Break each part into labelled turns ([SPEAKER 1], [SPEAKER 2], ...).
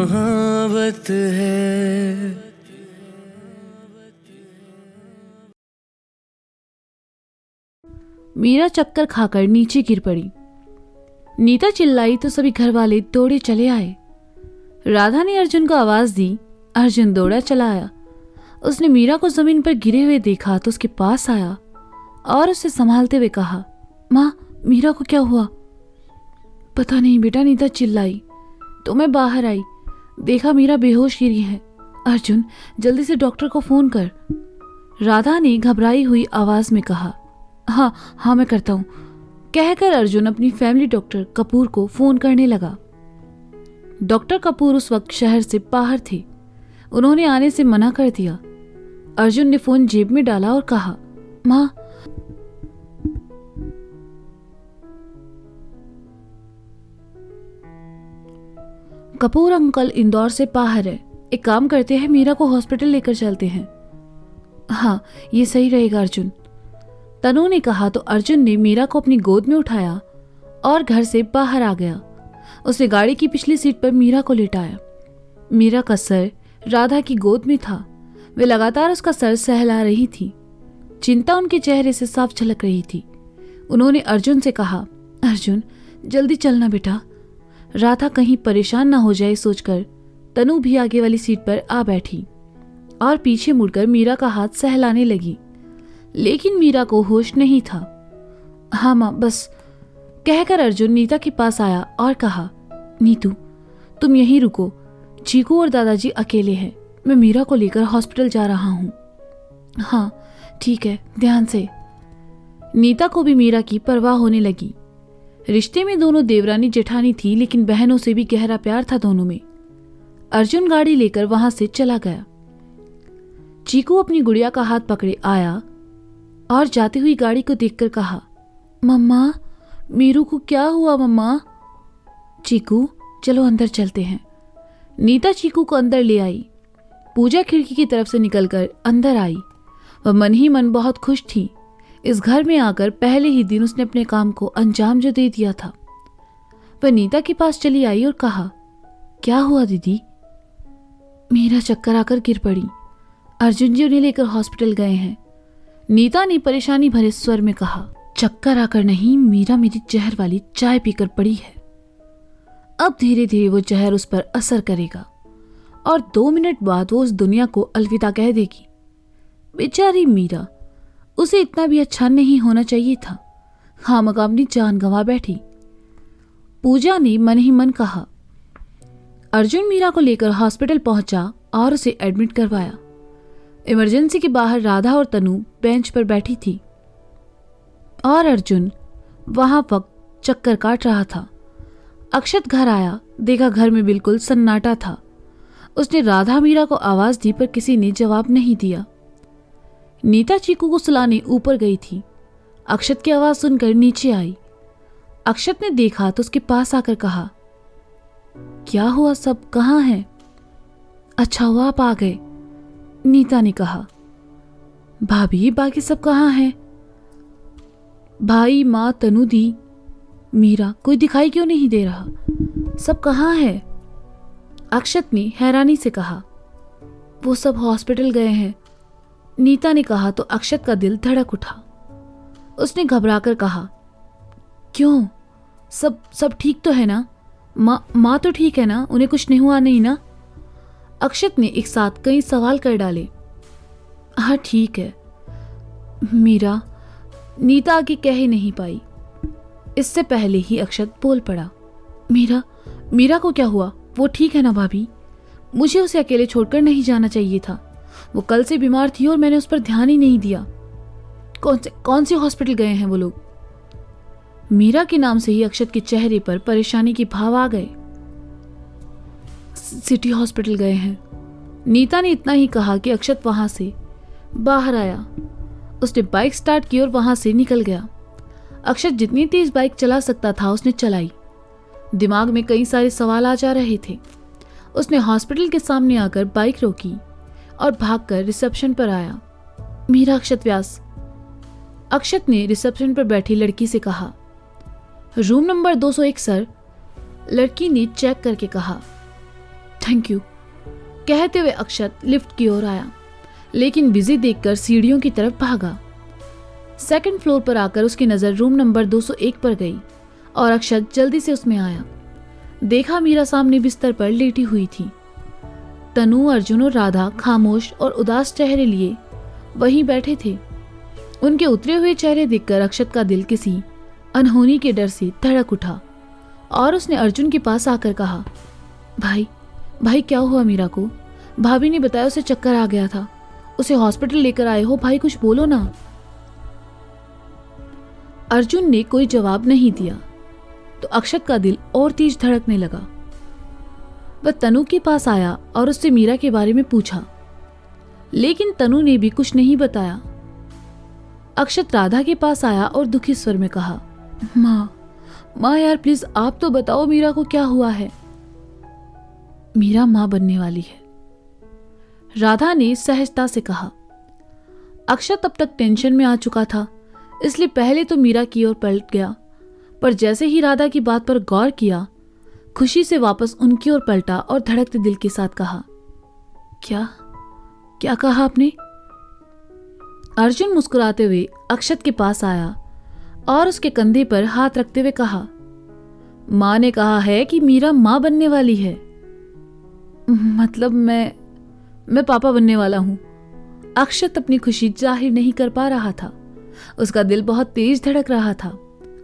[SPEAKER 1] कहावत है।
[SPEAKER 2] मीरा चक्कर खाकर नीचे गिर पड़ी। नीता चिल्लाई तो सभी घर वाले दौड़े चले आए। राधा ने अर्जुन को आवाज दी। अर्जुन दौड़ा चला आया। उसने मीरा को जमीन पर गिरे हुए देखा तो उसके पास आया और उसे संभालते हुए कहा, माँ, मीरा को क्या हुआ? पता नहीं बेटा, नीता चिल्लाई तो मैं बाहर आई, देखा मीरा बेहोश गिरी है। अर्जुन, जल्दी से डॉक्टर को फोन कर। राधा ने घबराई हुई आवाज में कहा, हाँ मैं करता हूँ। कहकर अर्जुन अपनी फैमिली डॉक्टर कपूर को फोन करने लगा। डॉक्टर कपूर उस वक्त शहर से बाहर थे। उन्होंने आने से मना कर दिया। अर्जुन ने फोन जेब में डाला और कहा, माँ, कपूर अंकल इंदौर से बाहर है। एक काम करते हैं, मीरा को हॉस्पिटल लेकर चलते हैं। हाँ, ये सही रहेगा अर्जुन, तनु ने कहा तो अर्जुन ने मीरा को अपनी गोद में उठाया और घर से बाहर आ गया। उसने गाड़ी की पिछली सीट पर मीरा को लेटाया। मीरा का सर राधा की गोद में था। वे लगातार उसका सर सहला रही थी। चिंता उनके चेहरे से साफ झलक रही थी। उन्होंने अर्जुन से कहा, अर्जुन, जल्दी चलना बेटा। राधा कहीं परेशान ना हो जाए सोचकर तनु भी आगे वाली सीट पर आ बैठी और पीछे मुड़कर मीरा का हाथ सहलाने लगी, लेकिन मीरा को होश नहीं था। हाँ माँ, बस, कहकर अर्जुन नीता के पास आया और कहा, नीतू, तुम यहीं रुको, चीकू और दादाजी अकेले हैं, मैं मीरा को लेकर हॉस्पिटल जा रहा हूँ। हाँ ठीक है, ध्यान से। नीता को भी मीरा की परवाह होने लगी। रिश्ते में दोनों देवरानी जेठानी थी, लेकिन बहनों से भी गहरा प्यार था दोनों में। अर्जुन गाड़ी लेकर वहां से चला गया। चीकू अपनी गुड़िया का हाथ पकड़े आया और जाती हुई गाड़ी को देखकर कहा, मम्मा, मीरू को क्या हुआ मम्मा? चीकू, चलो अंदर चलते हैं। नीता चीकू को अंदर ले आई। पूजा खिड़की की तरफ से निकलकर अंदर आई। वह मन ही मन बहुत खुश थी। इस घर में आकर पहले ही दिन उसने अपने काम को अंजाम जो दे दिया था। वह नीता के पास चली आई और कहा, क्या हुआ दीदी? मीरा चक्कर आकर गिर पड़ी। अर्जुन जी उन्हें लेकर हॉस्पिटल गए हैं। नीता ने परेशानी भरे स्वर में कहा, चक्कर आकर नहीं, मीरा मेरी जहर वाली चाय पीकर पड़ी है। अब धीरे धीरे वो जहर उस पर असर करेगा और 2 मिनट बाद वो उस दुनिया को अलविदा कह देगी। बेचारी मीरा, उसे इतना भी अच्छा नहीं होना चाहिए था। खामखा अपनी जान गंवा बैठी। पूजा ने मन ही मन कहा। अर्जुन मीरा को लेकर हॉस्पिटल पहुंचा और उसे एडमिट करवाया। इमरजेंसी के बाहर राधा और तनु बेंच पर बैठी थी और अर्जुन वहां वक्त चक्कर काट रहा था। अक्षत घर आया, देखा घर में बिल्कुल सन्नाटा था। उसने राधा मीरा को आवाज दी पर किसी ने जवाब नहीं दिया। नीता चीकू को सुलाने ऊपर गई थी। अक्षत की आवाज सुनकर नीचे आई। अक्षत ने देखा तो उसके पास आकर कहा, क्या हुआ, सब कहाँ हैं? अच्छा हुआ आप आ गए, नीता ने कहा। भाभी, बाकी सब कहाँ हैं? भाई, माँ, तनु दी, मीरा, कोई दिखाई क्यों नहीं दे रहा? सब कहाँ है? अक्षत ने हैरानी से कहा। वो सब हॉस्पिटल गए हैं, नीता ने कहा तो अक्षत का दिल धड़क उठा। उसने घबराकर कहा, क्यों? सब ठीक तो है ना? माँ तो ठीक है ना? उन्हें कुछ नहीं हुआ नहीं ना? अक्षत ने एक साथ कई सवाल कर डाले। हाँ ठीक है। मीरा, नीता आगे कह ही नहीं पाई। इससे पहले ही अक्षत बोल पड़ा, मीरा को क्या हुआ? वो ठीक है ना भाभी? मुझे उसे अकेले छोड़कर नहीं जाना चाहिए था। वो कल से बीमार थी और मैंने उस पर ध्यान ही नहीं दिया। कौन से हॉस्पिटल गए हैं वो लोग? मीरा के नाम से ही अक्षत के चेहरे पर परेशानी के भाव आ गए। सिटी हॉस्पिटल गए हैं, नीता ने इतना ही कहा कि अक्षत वहां से बाहर आया। उसने बाइक स्टार्ट की और वहां से निकल गया। अक्षत जितनी तेज बाइक चला सकता था उसने चलाई। दिमाग में कई सारे सवाल आ जा रहे थे। उसने हॉस्पिटल के सामने आकर बाइक रोकी और भागकर रिसेप्शन पर आया। मीरा अक्षत व्यास। अक्षत ने रिसेप्शन पर बैठी लड़की से कहा, रूम नंबर 201 सर। लड़की ने चेक करके कहा, थैंक यू, कहते हुए अक्षत लिफ्ट की ओर आया, लेकिन बिजी देखकर सीढ़ियों की तरफ भागा। सेकंड फ्लोर पर आकर उसकी नजर रूम नंबर 201 पर गई और अक्षत जल्दी से उसमें आया। देखा मीरा सामने बिस्तर पर लेटी हुई थी। तनु, अर्जुन और राधा खामोश और उदास चेहरे लिए वहीं बैठे थे। उनके उतरे हुए चेहरे देखकर अक्षत का दिल किसी अनहोनी के डर से धड़क उठा और उसने अर्जुन के पास आकर कहा, भाई भाई क्या हुआ मीरा को? भाभी ने बताया उसे चक्कर आ गया था, उसे हॉस्पिटल लेकर आए हो, भाई कुछ बोलो ना। अर्जुन ने कोई जवाब नहीं दिया तो अक्षत का दिल और तेज धड़कने लगा। वह तनु के पास आया और उससे मीरा के बारे में पूछा, लेकिन तनु ने भी कुछ नहीं बताया। अक्षत राधा के पास आया और दुखी स्वर में कहा, माँ यार प्लीज आप तो बताओ मीरा को क्या हुआ है? मीरा मां बनने वाली है, राधा ने सहजता से कहा। अक्षत अब तक टेंशन में आ चुका था, इसलिए पहले तो मीरा की ओर पलट गया, पर जैसे ही राधा की बात पर गौर किया, खुशी से वापस उनकी ओर पलटा और धड़कते दिल के साथ कहा, क्या कहा आपने? अर्जुन मुस्कुराते हुए अक्षत के पास आया और उसके कंधे पर हाथ रखते हुए कहा, मां ने कहा है कि मीरा मां बनने वाली है। मतलब मैं पापा बनने वाला हूं। अक्षत अपनी खुशी जाहिर नहीं कर पा रहा था। उसका दिल बहुत तेज धड़क रहा था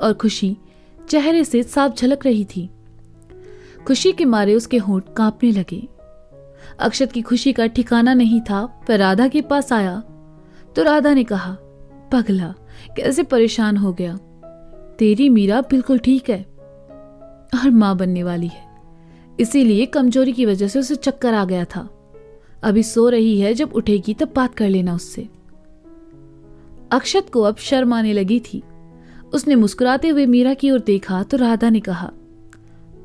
[SPEAKER 2] और खुशी चेहरे से साफ झलक रही थी। खुशी के मारे उसके होंठ कांपने लगे। अक्षत की खुशी का ठिकाना नहीं था, पर राधा के पास आया तो राधा ने कहा, पगला कैसे परेशान हो गया? तेरी मीरा बिल्कुल ठीक है और मां बनने वाली है, इसीलिए कमजोरी की वजह से उसे चक्कर आ गया था। अभी सो रही है, जब उठेगी तब बात कर लेना उससे। अक्षत को अब शर्म आने लगी थी। उसने मुस्कुराते हुए मीरा की ओर देखा तो राधा ने कहा,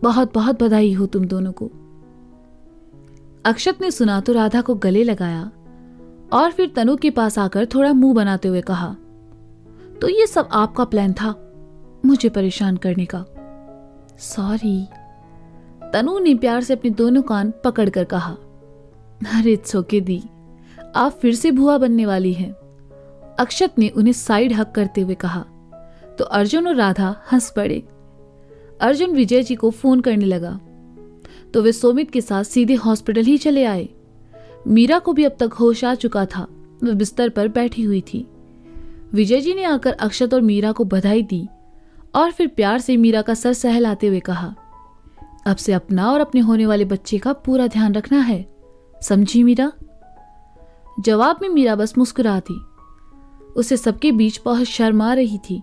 [SPEAKER 2] बहुत बहुत बधाई हो तुम दोनों को। अक्षत ने सुना तो राधा को गले लगाया और फिर तनु के पास आकर थोड़ा मुंह बनाते हुए कहा, तो ये सब आपका प्लान था मुझे परेशान करने का? सॉरी। तनु ने प्यार से अपने दोनों कान पकड़कर कहा, अरे इट्स ओके दी, आप फिर से भुआ बनने वाली हैं। अक्षत ने उन्हें साइड हक करते हुए कहा तो अर्जुन और राधा हंस पड़े। अर्जुन विजय जी को फोन करने लगा तो वे सोमित के साथ सीधे हॉस्पिटल ही चले आए। मीरा को भी अब तक होश आ चुका था, वह बिस्तर पर बैठी हुई थी। विजय जी ने आकर अक्षत और मीरा को बधाई दी और फिर प्यार से मीरा का सर सहलाते हुए कहा, अब से अपना और अपने होने वाले बच्चे का पूरा ध्यान रखना है, समझी मीरा? जवाब में मीरा बस मुस्कुराती। उसे सबके बीच बहुत शर्म आ रही थी।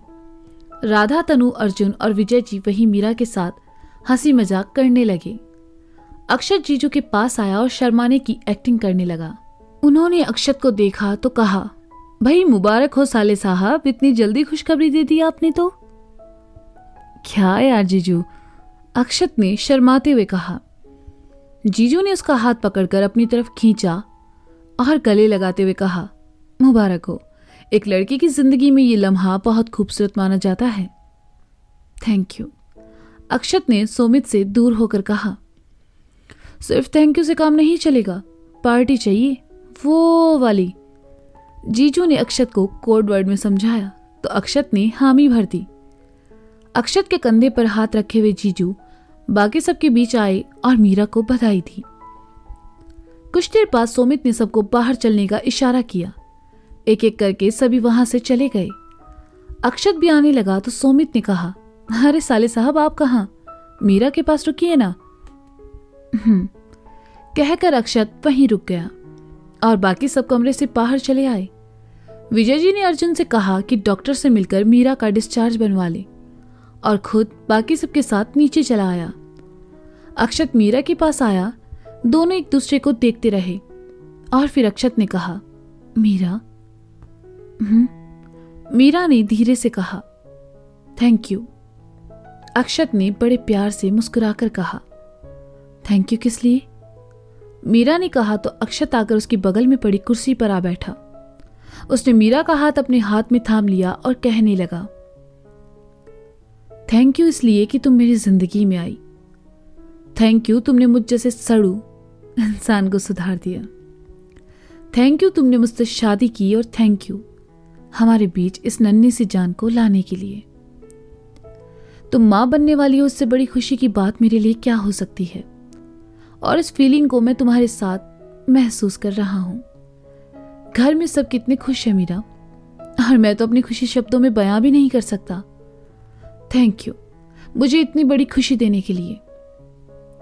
[SPEAKER 2] राधा, तनु, अर्जुन और विजय जी वहीं मीरा के साथ हंसी मजाक करने लगे। अक्षत जीजू के पास आया और शर्माने की एक्टिंग करने लगा। उन्होंने अक्षत को देखा तो कहा, भाई मुबारक हो साले साहब, इतनी जल्दी खुशखबरी दे दी आपने तो। क्या यार जीजू, अक्षत ने शर्माते हुए कहा। जीजू ने उसका हाथ पकड़कर अपनी तरफ खींचा और गले लगाते हुए कहा, मुबारक हो, एक लड़की की जिंदगी में ये लम्हा बहुत खूबसूरत माना जाता है। Thank you. अक्षत ने सोमित से दूर होकर कहा, सिर्फ थैंक यू से काम नहीं चलेगा, पार्टी चाहिए, वो वाली। जीजू ने अक्षत को कोड वर्ड में समझाया तो अक्षत ने हामी भर दी। अक्षत के कंधे पर हाथ रखे हुए जीजू बाकी सबके बीच आए और मीरा को बधाई दी। कुछ देर बाद सोमित ने सबको बाहर चलने का इशारा किया। एक एक करके सभी वहां से चले गए। अक्षत भी आने लगा तो सोमित ने कहा, अरे साले साहब आप कहाँ? मीरा के पास रुकिए ना। कहकर अक्षत वहीं रुक गया और बाकी सब कमरे से बाहर चले आए। विजय जी ने अर्जुन से कहा कि डॉक्टर से मिलकर मीरा का डिस्चार्ज बनवा ले और खुद बाकी सबके साथ नीचे चला आया। अक्षत मीरा के पास आया, दोनों एक दूसरे को देखते रहे और फिर अक्षत ने कहा, मीरा? मीरा ने धीरे से कहा, थैंक यू। अक्षत ने बड़े प्यार से मुस्कुराकर कहा, थैंक यू किस लिए? मीरा ने कहा तो अक्षत आकर उसकी बगल में पड़ी कुर्सी पर आ बैठा। उसने मीरा का हाथ अपने हाथ में थाम लिया और कहने लगा, थैंक यू इसलिए कि तुम मेरी जिंदगी में आई। थैंक यू तुमने मुझ जैसे सड़ू, इंसान को सुधार दिया। थैंक यू तुमने मुझसे शादी की, और थैंक यू हमारे बीच इस नन्ही सी जान को लाने के लिए। तुम माँ बनने वाली हो, उससे बड़ी खुशी की बात मेरे लिए क्या हो सकती है। और इस फीलिंग को मैं तुम्हारे साथ महसूस कर रहा हूं। घर में सब कितने खुश है मीरा, और मैं तो अपनी खुशी शब्दों में बयां भी नहीं कर सकता। थैंक यू मुझे इतनी बड़ी खुशी देने के लिए।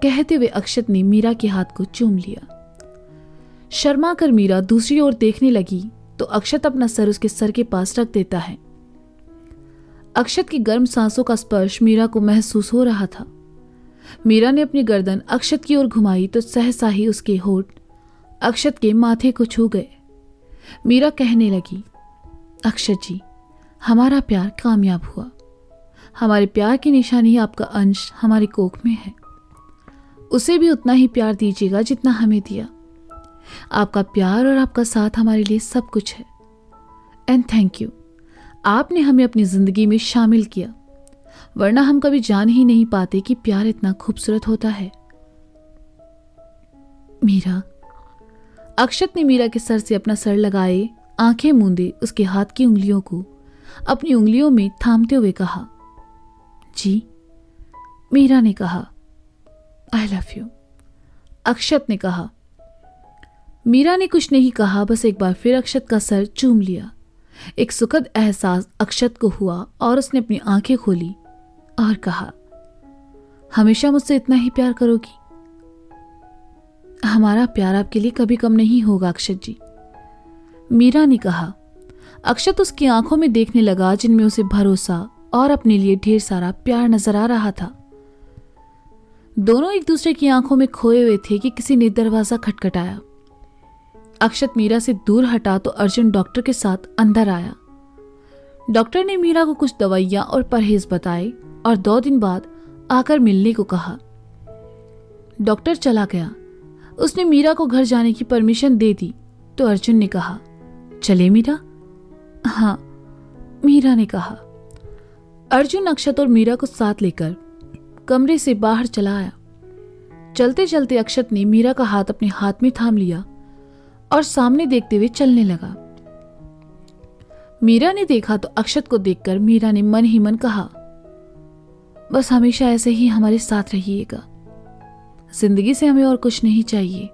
[SPEAKER 2] कहते हुए अक्षत ने मीरा के हाथ को चूम लिया। शर्मा कर मीरा दूसरी ओर देखने लगी तो अक्षत अपना सर उसके सर के पास रख देता है। अक्षत की गर्म सांसों का स्पर्श मीरा को महसूस हो रहा था। मीरा ने अपनी गर्दन अक्षत की ओर घुमाई तो सहसा ही उसके होठ अक्षत के माथे को छू गए। मीरा कहने लगी, अक्षत जी, हमारा प्यार कामयाब हुआ। हमारे प्यार की निशानी आपका अंश हमारी कोख में है। उसे भी उतना ही प्यार दीजिएगा जितना हमें दिया। आपका प्यार और आपका साथ हमारे लिए सब कुछ है। एंड थैंक यू, आपने हमें अपनी जिंदगी में शामिल किया, वरना हम कभी जान ही नहीं पाते कि प्यार इतना खूबसूरत होता है। मीरा। अक्षत ने मीरा के सर से अपना सर लगाए आंखें मूंदे उसके हाथ की उंगलियों को अपनी उंगलियों में थामते हुए कहा, जी। मीरा ने कहा, आई लव यू। अक्षत ने कहा। मीरा ने कुछ नहीं कहा, बस एक बार फिर अक्षत का सर चूम लिया। एक सुखद एहसास अक्षत को हुआ और उसने अपनी आंखें खोली और कहा, हमेशा मुझसे इतना ही प्यार करोगी? हमारा प्यार आपके लिए कभी कम नहीं होगा अक्षत जी, मीरा ने कहा। अक्षत उसकी आंखों में देखने लगा जिनमें उसे भरोसा और अपने लिए ढेर सारा प्यार नजर आ रहा था। दोनों एक दूसरे की आंखों में खोए हुए थे कि किसी ने दरवाजा खटखटाया। अक्षत मीरा से दूर हटा तो अर्जुन डॉक्टर के साथ अंदर आया। डॉक्टर ने मीरा को कुछ दवाइयां और परहेज बताए और 2 दिन बाद आकर मिलने को कहा। डॉक्टर चला गया। उसने मीरा को घर जाने की परमिशन दे दी तो अर्जुन ने कहा, चले मीरा? हाँ, मीरा ने कहा। अर्जुन अक्षत और मीरा को साथ लेकर कमरे से बाहर चला आया। चलते चलते अक्षत ने मीरा का हाथ अपने हाथ में थाम लिया और सामने देखते हुए चलने लगा। मीरा ने देखा तो अक्षत को देखकर मीरा ने मन ही मन कहा, बस हमेशा ऐसे ही हमारे साथ रहिएगा। जिंदगी से हमें और कुछ नहीं चाहिए।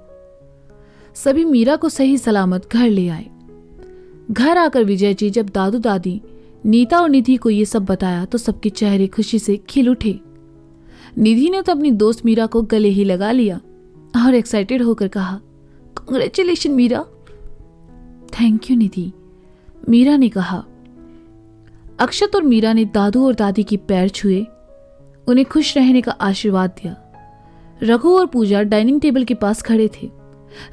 [SPEAKER 2] सभी मीरा को सही सलामत घर ले आए। घर आकर विजय जी जब दादू दादी नीता और निधि को ये सब बताया तो सबके चेहरे खुशी से खिल उठे। निधि ने तो अपनी दोस्त मीरा को गले ही लगा लिया और एक्साइटेड होकर कहा, कांग्रेचुलेशन मीरा। थैंक यू निधि, मीरा ने कहा। अक्षत और मीरा ने दादू और दादी की पैर छुए, उन्हें खुश रहने का आशीर्वाद दिया। रघु और पूजा डाइनिंग टेबल के पास खड़े थे।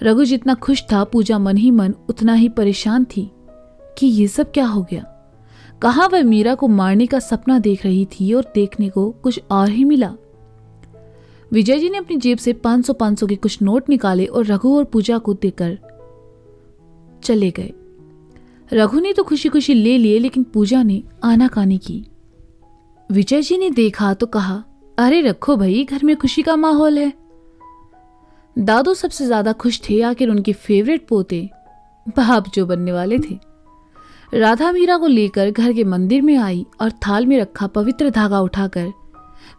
[SPEAKER 2] रघु जितना खुश था, पूजा मन ही मन उतना ही परेशान थी कि ये सब क्या हो गया। कहाँ वह मीरा को मारने का सपना देख रही थी और देखने को कुछ और ही मिला। विजय जी ने अपनी जेब से 500 के कुछ नोट निकाले और रघु और पूजा को देकर चले गए। रघु ने तो खुशी खुशी ले लिए, लेकिन पूजा ने आनाकानी की। विजय जी ने देखा तो कहा, अरे रखो भाई, घर में खुशी का माहौल है। दादू सबसे ज्यादा खुश थे, आखिर उनके फेवरेट पोते बाप जो बनने वाले थे। राधा मीरा को लेकर घर के मंदिर में आई और थाल में रखा पवित्र धागा उठाकर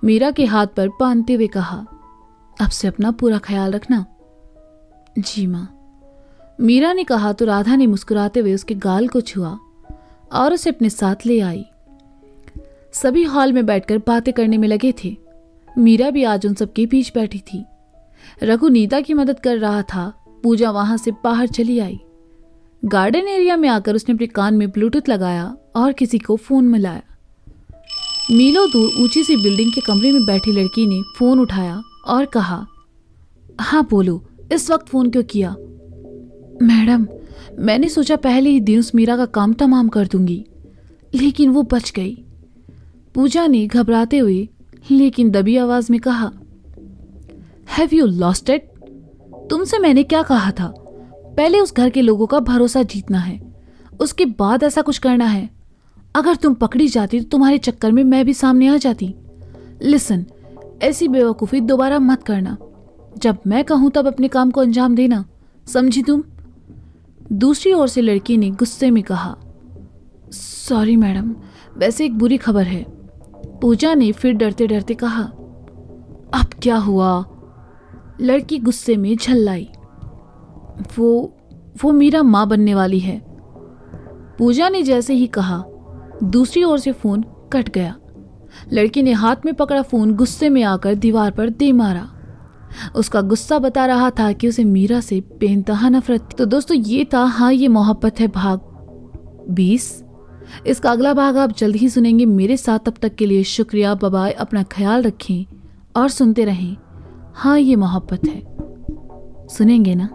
[SPEAKER 2] मीरा के हाथ पर बांधते हुए कहा, अब से अपना पूरा ख्याल रखना। जी मां, मीरा ने कहा तो राधा ने मुस्कुराते हुए उसके गाल को छुआ और उसे अपने साथ ले आई। सभी हॉल में बैठकर बातें करने में लगे थे। मीरा भी आज उन सबके बीच बैठी थी। रघु नीता की मदद कर रहा था। पूजा वहां से बाहर चली आई। गार्डन एरिया में आकर उसने अपने कान में ब्लूटूथ लगाया और किसी को फोन मिलाया। मीलों दूर ऊंची सी बिल्डिंग के कमरे में बैठी लड़की ने फोन उठाया और कहा, हाँ बोलो, इस वक्त फोन क्यों किया? मैडम, मैंने सोचा पहले ही दिन उस मीरा का काम तमाम कर दूंगी, लेकिन वो बच गई। पूजा ने घबराते हुए लेकिन दबी आवाज में कहा, हैव यू लॉस्ट इट? तुमसे मैंने क्या कहा था? पहले उस घर के लोगों का भरोसा जीतना है, उसके बाद ऐसा कुछ करना है। अगर तुम पकड़ी जाती तो तुम्हारे चक्कर में मैं भी सामने आ जाती। लिसन, ऐसी बेवकूफ़ी दोबारा मत करना। जब मैं कहूं तब अपने काम को अंजाम देना, समझी तुम? दूसरी ओर से लड़की ने गुस्से में कहा। सॉरी मैडम, वैसे एक बुरी खबर है। पूजा ने फिर डरते डरते कहा। अब क्या हुआ? लड़की गुस्से में झल्लाई। वो मीरा माँ बनने वाली है। पूजा ने जैसे ही कहा, दूसरी ओर से फोन कट गया। लड़की ने हाथ में पकड़ा फोन गुस्से में आकर दीवार पर दे मारा। उसका गुस्सा बता रहा था कि उसे मीरा से बेइंतहा नफरत थी। तो दोस्तों ये था हाँ ये मोहब्बत है भाग 20। इसका अगला भाग आप जल्द ही सुनेंगे मेरे साथ। तब तक के लिए शुक्रिया, बाय बाय, अपना ख्याल रखें और सुनते रहें हाँ ये मोहब्बत है। सुनेंगे ना?